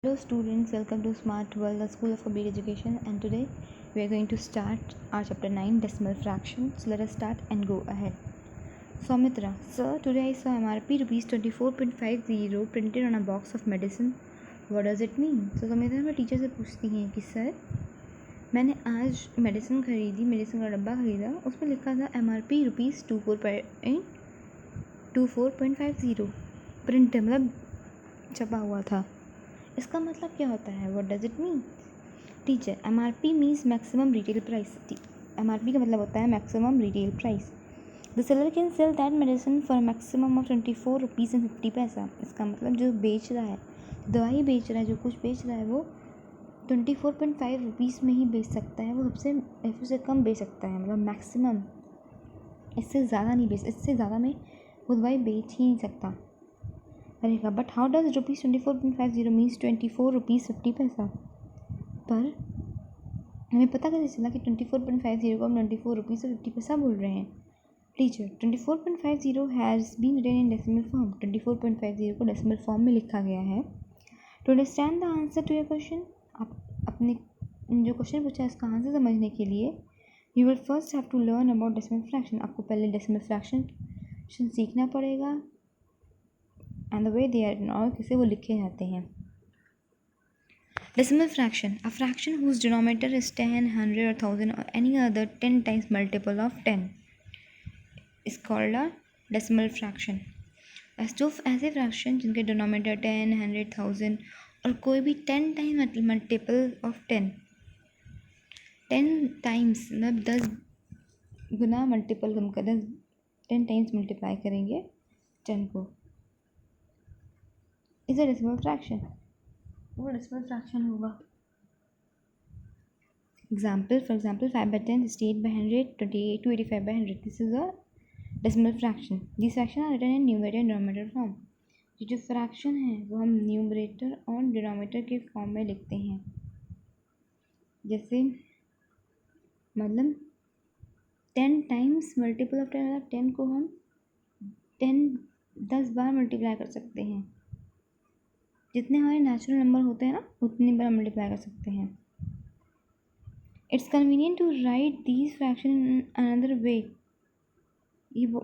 Hello students, welcome to Smart World, the School of Complete Education, and today we are going to start our chapter 9 decimal fraction. So let us start and go ahead. Soumitra, sir, today I saw MRP rupees 24.50 printed on a box of medicine. What does it mean? So Soumitra अपने teacher से पूछती हैं कि sir मैंने आज medicine का डब्बा खरीदा, उसमें लिखा था MRP रुपीज़ 24.50 प्रिंट मतलब छपा हुआ था. इसका मतलब क्या होता है? What does it mean? Teacher, MRP means maximum retail price. MRP का मतलब होता है maximum retail price. The seller can sell that medicine for maximum of 24 rupees and 50 पैसा. इसका मतलब जो बेच रहा है, दवाई बेच रहा है, जो कुछ बेच रहा है वो 24.5 रुपीज़ में ही बेच सकता है. वो सबसे कम बेच सकता है, मतलब मैक्सिमम. इससे ज़्यादा नहीं बेच, इससे ज़्यादा में वो दवाई बेच ही नहीं सकता. रहेगा. But how does rupees 24.50 means 24 rupees 50 पैसा. पर हमें पता कैसे चला कि 24.50 को हम 24 रुपीज़ 50 पैसा बोल रहे हैं? Teacher, 24.50 has been written in decimal form. 24.50 को डेसिमल फॉर्म में लिखा गया है. To understand the answer to your question, आप अपने जो क्वेश्चन पूछा है इसका आंसर समझने के लिए you will first have to learn about decimal fraction. आपको पहले डेसिमल फ्रैक्शन सीखना पड़ेगा and the way they are और कैसे वो लिखे जाते हैं. Decimal fraction, a fraction whose denominator is 10, 100 or 1000 or any other 10 times multiple of 10 is called a decimal fraction. जो ऐसे फ्रैक्शन जिनके डिनोमिनेटर 10, 100, 1000 और कोई भी 10 टाइम्स मल्टीपल ऑफ 10 टाइम्स मतलब 10 गुना मल्टीपल हम कर 10 टाइम्स मल्टीप्लाई करेंगे 10 को, इज अ डेसिमल फ्रैक्शन. वो डेसिमल फ्रैक्शन होगा. Example, for example 5/10, 68/100, 285/100. This is a decimal fraction. This fraction are written in numerator and denominator form. जो फ्रैक्शन है वो हम न्यूमरेटर और डिनोमिनेटर के फॉर्म में लिखते हैं. जैसे मतलब 10 टाइम्स मल्टीपल ऑफ 10 मतलब 10 को हम 10 बार मल्टीप्लाई कर सकते हैं. जितने हमारे नेचुरल नंबर होते हैं ना उतनी बार मल्टीप्लाई कर सकते हैं. It's convenient to write these fraction in another way. ये वो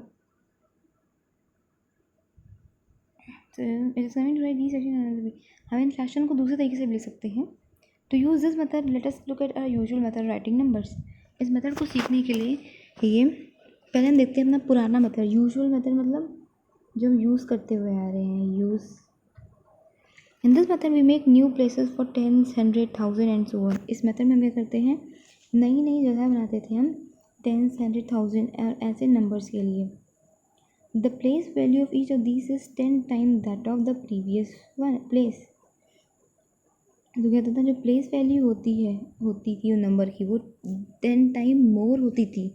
it's convenient to write these fraction in another way. हम इन फ्रैक्शन को दूसरे तरीके से भी लिख सकते हैं. To use this method let us look at our usual method writing numbers. इस मेथड को सीखने के लिए ये पहले हम देखते हैं अपना पुराना मेथड. यूजुअल मेथड मतलब जो हम यूज़ करते हुए आ रहे हैं. Use in this method we make new places for 10, 100, 1000 and so on. इस मेथड में हम क्या करते हैं, नई नई जगह बनाते थे हम 10, 100, 1000 और ऐसे नंबर्स के लिए. The place value of each of these is 10 time that of the previous one place. तो क्या होता था, जो प्लेस वैल्यू होती थी उन नंबर की वो 10 टाइम मोर होती थी.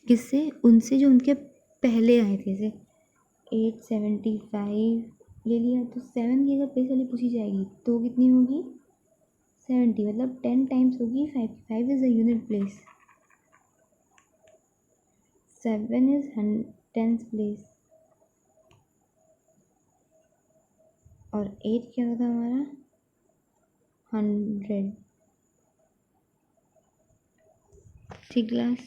किससे? उनसे जो उनके पहले आए थे. जैसे 875 ले लिया तो 7 की अगर प्लेस वैल्यू पूछी जाएगी तो कितनी होगी? 70. मतलब 10 टाइम्स होगी 5. 5 is a unit place. 7 is 10th place. और 8 क्या होता हमारा? 100. ठीक class.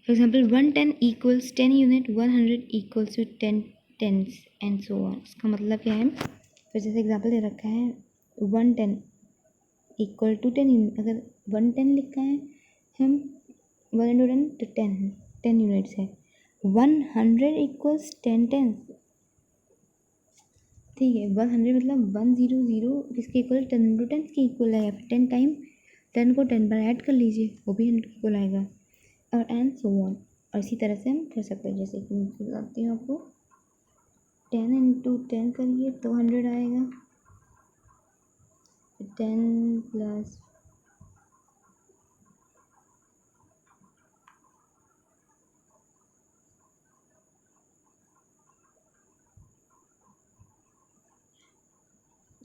For example 110 equals 10 unit, 100 equals to 10 tens and so on. इसका मतलब क्या है? फिर जैसे एग्जाम्पल दे रखा है 110 इक्वल टू 10 यूनिट. अगर 110 लिखा है हम 1 इंटू 10 तो 10 यूनिट्स है. 100 इक्वल्स 10 टेंस. ठीक है. 100 मतलब 100 किसके इक्वल? 10 इंटू 10 के इक्वल आएगा. फिर 10 टाइम 10 को 10 बार ऐड कर लीजिए, वो भी 100 के इक्वल आएगा. और एंड सो ऑन. और इसी तरह से हम कर सकते हैं. जैसे कि मैं बताती हूँ आपको, 10 इंटू 10 करिए तो 100 आएगा. 10 प्लस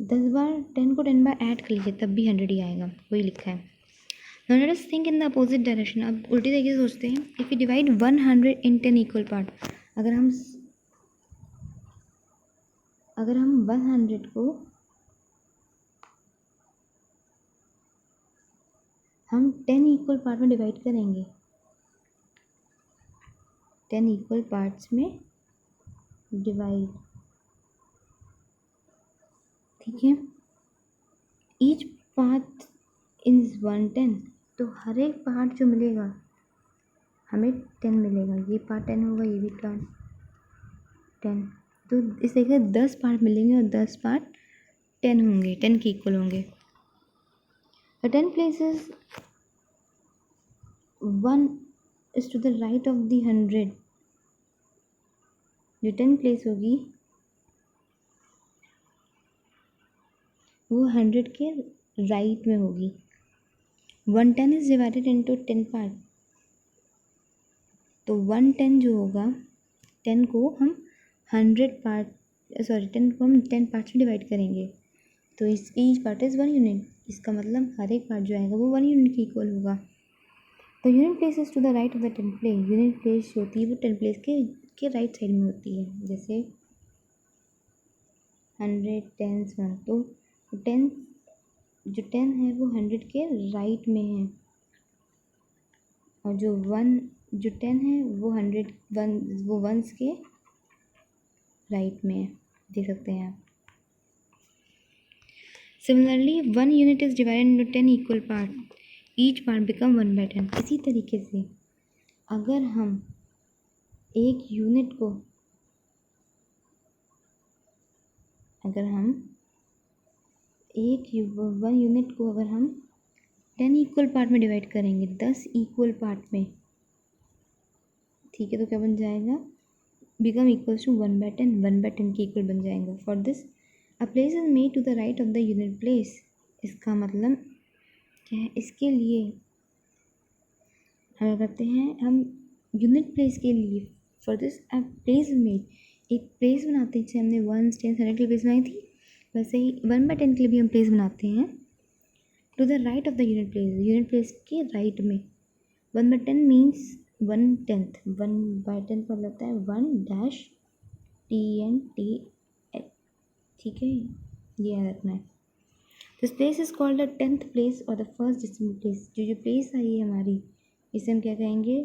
10 बार 10 को 10 बार ऐड कर लीजिए तब भी 100 ही आएगा. वही लिखा है. Now let us think in the opposite direction. अब उल्टी तरीके से सोचते हैं. If we divide 100 in 10 equal part, अगर हम अगर हम 100 को हम 10 इक्वल पार्ट में डिवाइड करेंगे, 10 इक्वल पार्ट्स में डिवाइड, ठीक है, ईच पार्ट इज 110, तो हर एक पार्ट जो मिलेगा हमें 10 मिलेगा। ये पार्ट 10 होगा, ये भी पार्ट 10, तो इस तरीके से 10 पार्ट मिलेंगे और 10 पार्ट 10 होंगे, 10 के इक्वल होंगे। The 10 places 1 is to the right of the 100, जो 10 प्लेस होगी वो 100 के राइट में होगी। 110 इज डिवाइडेड इनटू 10 पार्ट, तो 110 जो होगा 10 को हम 10 को हम 10 पार्ट्स में डिवाइड करेंगे, तो इस ईच पार्ट इज़ 1 यूनिट, इसका मतलब हर एक पार्ट जो आएगा वो 1 यूनिट के इक्वल होगा। तो unit place is to the right of the 10 place, unit place जो होती है वो 10 प्लेस के राइट साइड में होती है, जैसे 100 10 1, तो 10 जो 10 है वो 100 के राइट में है, और जो 10 है वो 1s के राइट में है, देख सकते हैं आप। Similarly 1 unit is divided into 10 equal part, each part become 1/10। इसी तरीके से अगर हम एक यूनिट को अगर हम 10 इक्वल पार्ट में डिवाइड करेंगे, 10 इक्वल पार्ट में, ठीक है, तो क्या बन जाएगा, बिकम इक्वल्स टू 1/10, 1/10 के इक्वल बन जाएगा। For this a place is made to the right of the unit place, इसका मतलब क्या है, इसके लिए हम करते हैं, हम यूनिट प्लेस के लिए for this a place made, एक प्लेस बनाते हैं, जैसे हमने 1s 10s 100 के लिए प्लेस बनाई थी, वैसे ही 1/10 के लिए भी हम प्लेस बनाते हैं to the right of the unit place के राइट में। 1/10 मीन्स 1/10, 1/10 का लगता है 1-10, ठीक है, ये याद रखना है। This place is called the 10th place और द फर्स्ट डेसिमल प्लेस, जो प्लेस आई है हमारी, इसे हम क्या कहेंगे,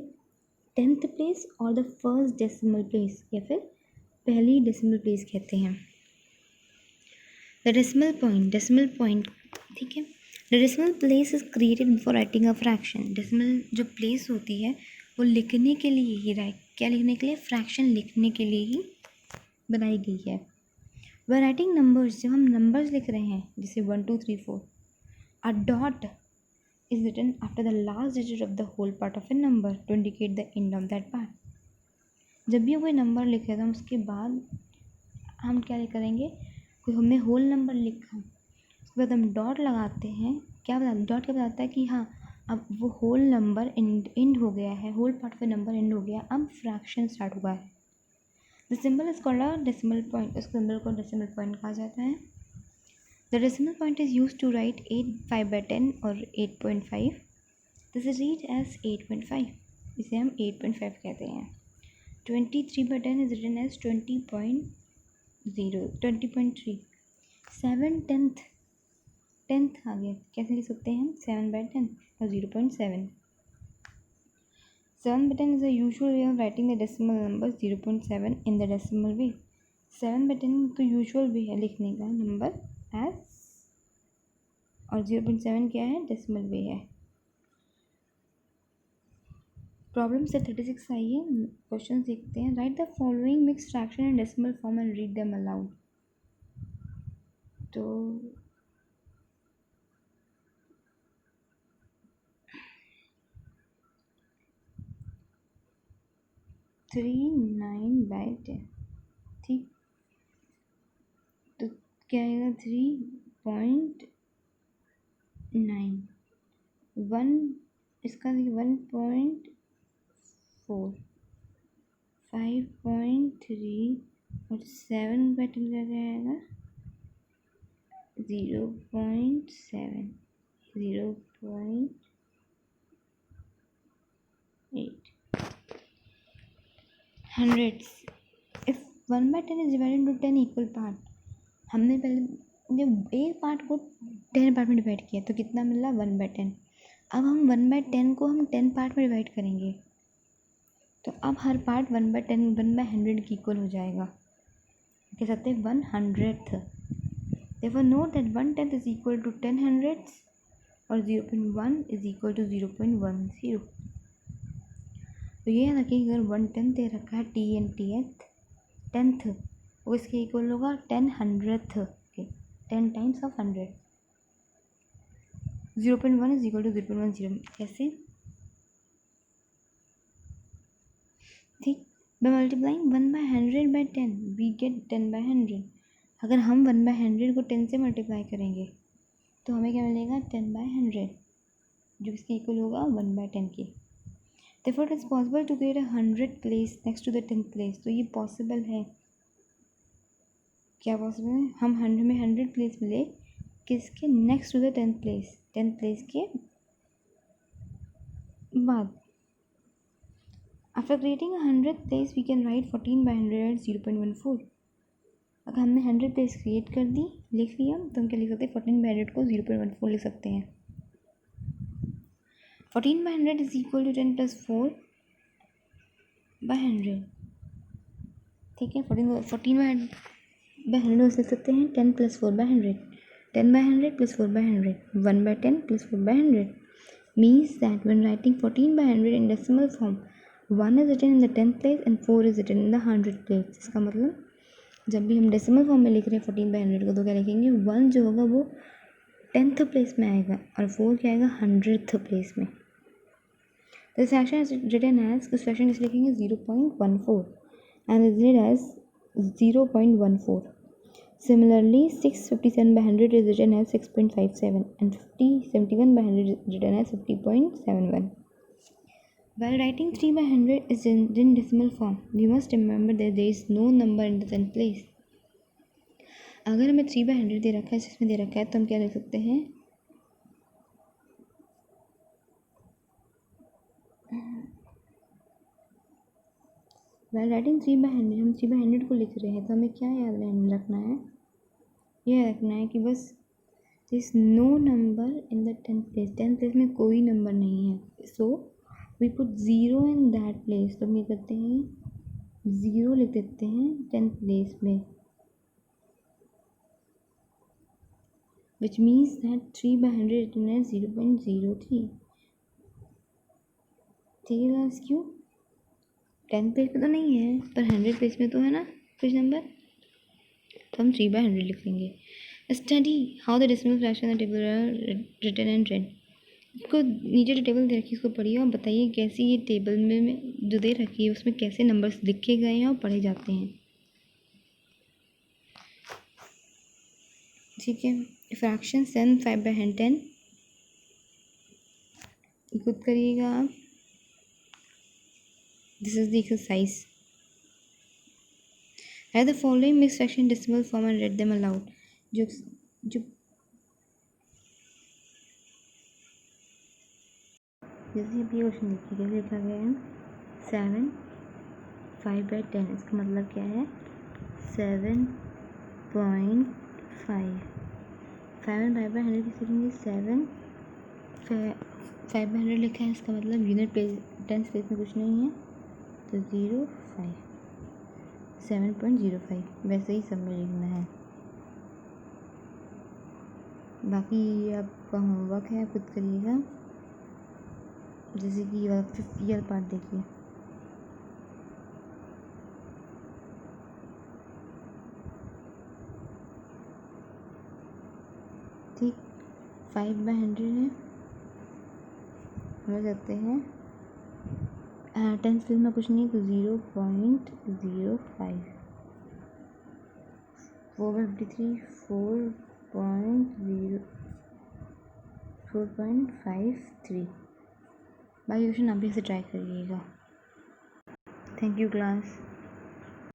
10th प्लेस और द फर्स्ट डेसिमल प्लेस, या फिर पहली डेसिमल प्लेस कहते हैं। द डेसिमल पॉइंट, ठीक है, the decimal place is created before writing a fraction. Decimal जो प्लेस होती है वो लिखने के लिए ही, क्या लिखने के लिए, फ्रैक्शन लिखने के लिए ही बनाई गई है। वह राइटिंग नंबर्स, जब हम नंबर्स लिख रहे हैं, जैसे 1 2 3 4, a dot is written after the last digit of the whole part of a number to indicate the end of that part. जब भी कोई नंबर लिखे तो उसके बाद हम क्या करेंगे, कोई हमने होल नंबर लिखा, उसके बाद हम डॉट लगाते हैं, क्या बताते, डॉट क्या बताता है कि हाँ अब वो होल नंबर एंड हो गया है, whole part of number end हो गया, अब फ्रैक्शन स्टार्ट हुआ है। The symbol is called a decimal point, उस सिंबल को डेसिमल पॉइंट कहा जाता है। The decimal point is use to write 8 5/10 और 8.5, दिस इज रीड एज 8.5, इसे हम 8.5 कहते हैं। 23/10 इज रिटन एज 20.3, 7/10 आ गया, कैसे लिख सकते हैं हम, 7/10 और 0.7। 7/10 is a usual way of writing the decimal number 0.7 in the decimal way. 7/10 तो यूजुअल वे है लिखने का नंबर एज, और 0.7 क्या है, डेसिमल वे है। प्रॉब्लम से 36 आई है, क्वेश्चन देखते हैं। Right the following mix fraction in decimal form and read them allowed. तो 39/10, ठीक, तो क्या आएगा, 3.9, 1 इसका 1.4, 5.3 और 7/10 क्या आएगा, 0.7, 0.8। Hundreds. If 1/10 is divided into 10 equal parts, हमने पहले जब एक पार्ट को 10 पार्ट में डिवाइड किया तो कितना मिला 1/10। अब हम 1/10 को हम 10 पार्ट में डिवाइड करेंगे तो अब हर पार्ट 1/10 1/100 की इक्वल हो जाएगा। कह सकते हैं 1/100th। Therefore note that 1/10 is equal to 10/100 और 0.1 is equal to 0.10। तो ये याद रखिए अगर 1/10 दे रखा है tenth वो इसके इक्वल होगा 10/100th के 10 times of 100। 0.1 is equal to 0.10 ऐसे ठीक। by multiplying 1/100 by 10 we get 10/100। अगर हम 1/100 को 10 से मल्टीप्लाई करेंगे तो हमें क्या मिलेगा 10/100 जो इसके इक्वल होगा 1/10 के। Therefore it is possible to create a 100 place next to the 10th place। तो ये पॉसिबल है। क्या पॉसिबल है? हम 100 में 100 प्लेस मिले किसके next to the 10th place 10th place के बाद। After creating a 100th place we can write 14/100 as 0.14। अगर हमने 100 प्लेस क्रिएट कर दी लिख लिया तो हम क्या लिख सकते हैं 14/100 को 0.14 लिख सकते हैं। 14/100 is equal to 10 plus 4/100। ठीक है 14/100 लिख सकते हैं 10 plus 4/100। 10/100 plus 4/100 1/10 plus 4/100 means that when writing 14/100 in decimal form 1 is written in the 10th place and 4 is written in the 100th place। इसका मतलब जब भी हम डेसिमल फॉर्म में लिख रहे हैं 14/100 को तो क्या लिखेंगे 1 जो होगा वो 10th प्लेस में आएगा और 4 क्या आएगा 100th प्लेस में। This fraction is written as इस फ्रैक्शन इस लिखेंगे 0.14 and is written as 0.14। Similarly 657/100 is written as 6.57 and 5071/100 is written as 50.71। While writing 3/100 is in decimal form, we must remember that there is no number in the 10th place। अगर हमें 3/100 दे रखा है जिसमें दे रखा है तो हम क्या लिख सकते हैं While writing 3/100 हम 3/100 को लिख रहे हैं तो हमें क्या याद रखना है यह रखना है कि बस this no number in the 10th place 10th place में कोई नंबर नहीं है सो वी पुट 0 इन दैट प्लेस। तो हम क्या करते हैं 0 लिख देते हैं 10th प्लेस में which means that 3/100 written as 0.03। ठीक है क्यों 10th प्लेस पे तो नहीं है पर 100 प्लेस में तो है ना कुछ नंबर तो हम 3/100 लिखेंगे। Study how the decimal fraction in the table are written and read. इसको नीचे जो टेबल दे रखी है उसको पढ़िए और बताइए कैसे ये टेबल में जो दे रखी है उसमें कैसे नंबर्स लिखे गए हैं और पढ़े जाते हैं। ठीक है फ्रैक्शन 5/10 खुद करिएगा आप। This is the exercise. Write the following mixed fraction decimal form and read them aloud। जो जैसे अब ये क्वेश्चन देखिए कैसे लिखा गया है 7 5/10 इसका मतलब क्या है 7.5 5 and 5/100 किस लिखेंगे 7 5/100 लिखा है इसका मतलब यूनिट प्लेस 10th प्लेस में कुछ नहीं है तो 0.5 7.05 वैसे ही सब में लिखना है। बाकी ये आपका होमवर्क है खुद करिएगा। जैसे कि ये पार्ट देखिए ठीक 5/100 है हम सकते हैं 10th प्लेस में कुछ नहीं तो 0.05 4/53 4.53। बाकी क्वेश्चन आप भी ऐसे ट्राई करिएगा। Thank you class.